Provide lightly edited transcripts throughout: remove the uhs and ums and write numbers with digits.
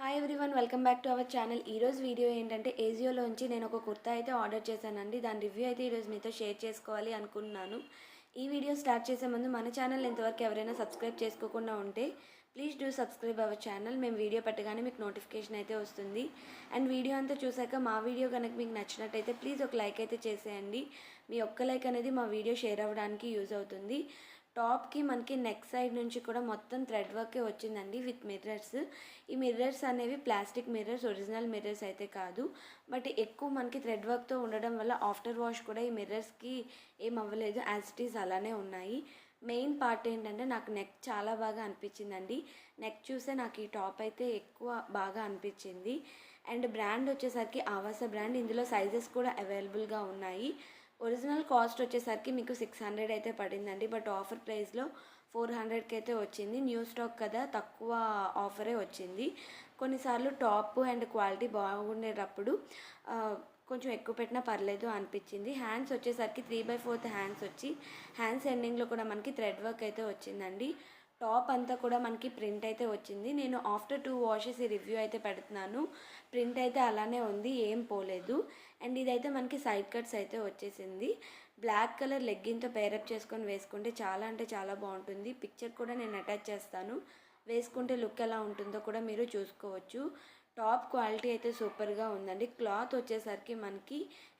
Hi everyone, welcome back to our channel. ఈరోజు video ఏంటంటే ఏజియోలోంచి నేను ఒక కుర్తా అయితే ఆర్డర్ చేశానండి. దాని రివ్యూ అయితే ఈరోజు మీతో షేర్ చేసుకోవాలి అనుకుంటున్నాను. ఈ వీడియో స్టార్ట్ చేసే ముందు మన ఛానల్ ఇంతవరకు ఎవరైనా సబ్స్క్రైబ్ చేసుకోకుండా ఉంటే please do subscribe our channel. మేము వీడియో పెట్టగానే మీకు నోటిఫికేషన్ అయితే వస్తుంది. అండ్ వీడియో అంతా చూసాక మా వీడియో కనుక మీకు నచ్చినట్టయితే ప్లీజ్ ఒక లైక్ అయితే చేసేయండి. మీ ఒక్క లైక్ అనేది మా వీడియో షేర్ అవ్వడానికి యూజ్ అవుతుంది. టాప్కి మనకి నెక్ సైడ్ నుంచి కూడా మొత్తం థ్రెడ్ వర్కే వచ్చిందండి విత్ మిర్రర్స్. ఈ మిర్రర్స్ అనేవి ప్లాస్టిక్ మిర్రర్స్, ఒరిజినల్ మిర్రర్స్ అయితే కాదు. బట్ ఎక్కువ మనకి థ్రెడ్ వర్క్తో ఉండడం వల్ల ఆఫ్టర్ వాష్ కూడా ఈ మిర్రర్స్కి ఏం అవ్వలేదు, యాజ్ ఇట్ ఈస్ అలానే ఉన్నాయి. మెయిన్ పార్ట్ ఏంటంటే నాకు నెక్ చాలా బాగా అనిపించిందండి. నెక్ చూస్తే నాకు ఈ టాప్ అయితే ఎక్కువ బాగా అనిపించింది. అండ్ బ్రాండ్ వచ్చేసరికి ఆవాస బ్రాండ్. ఇందులో సైజెస్ కూడా అవైలబుల్గా ఉన్నాయి. ఒరిజినల్ కాస్ట్ వచ్చేసరికి మీకు 600 అయితే పడిందండి. బట్ ఆఫర్ ప్రైస్లో 400కి అయితే వచ్చింది. న్యూ స్టాక్ కదా, తక్కువ ఆఫరే వచ్చింది. కొన్నిసార్లు టాప్ అండ్ క్వాలిటీ బాగుండేటప్పుడు కొంచెం ఎక్కువ పెట్టినా పర్లేదు అనిపించింది. హ్యాండ్స్ వచ్చేసరికి 3/4 హ్యాండ్స్ వచ్చి హ్యాండ్స్ ఎండింగ్లో కూడా మనకి థ్రెడ్ వర్క్ అయితే వచ్చిందండి. టాప్ అంతా కూడా మనకి ప్రింట్ అయితే వచ్చింది. నేను ఆఫ్టర్ 2 వాషెస్ ఈ రివ్యూ అయితే పెడుతున్నాను. ప్రింట్ అయితే అలానే ఉంది, ఏం పోలేదు. అండ్ ఇదైతే మనకి సైడ్ కట్స్ అయితే వచ్చేసింది. బ్లాక్ కలర్ లెగ్గిన్తో పేరప్ చేసుకొని వేసుకుంటే చాలా అంటే చాలా బాగుంటుంది. పిక్చర్ కూడా నేను అటాచ్ చేస్తాను. వేసుకుంటే లుక్ ఎలా ఉంటుందో కూడా మీరు చూసుకోవచ్చు. టాప్ క్వాలిటీ అయితే సూపర్గా ఉందండి. క్లాత్ వచ్చేసరికి మనకి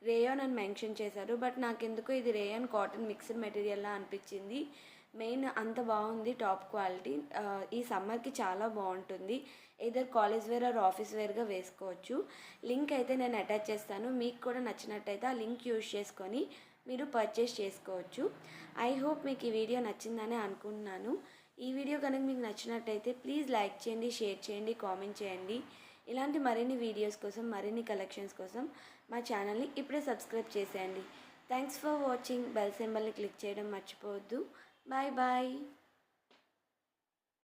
రేయాన్ అని మెన్షన్ చేశారు. బట్ నాకెందుకో ఇది రేయాన్ కాటన్ మిక్స్డ్ మెటీరియల్లా అనిపించింది. మెయిన్ అంత బాగుంది టాప్ క్వాలిటీ. ఈ సమ్మర్కి చాలా బాగుంటుంది. Either college wear or office వేర్గా వేసుకోవచ్చు. లింక్ అయితే నేను అటాచ్ చేస్తాను. మీకు కూడా నచ్చినట్టయితే ఆ లింక్ యూజ్ చేసుకొని మీరు పర్చేస్ చేసుకోవచ్చు. ఐ హోప్ మీకు ఈ వీడియో నచ్చిందని అనుకుంటున్నాను. ఈ వీడియో కనుక మీకు నచ్చినట్టయితే ప్లీజ్ లైక్ చేయండి, షేర్ చేయండి, కామెంట్ చేయండి. ఇలాంటి మరిన్ని వీడియోస్ కోసం, మరిన్ని కలెక్షన్స్ కోసం మా ఛానల్ని ఇప్పుడే సబ్స్క్రైబ్ చేసేయండి. Thanks for watching. బెల్ సింబల్ని క్లిక్ చేయడం మర్చిపోవద్దు. Bye bye.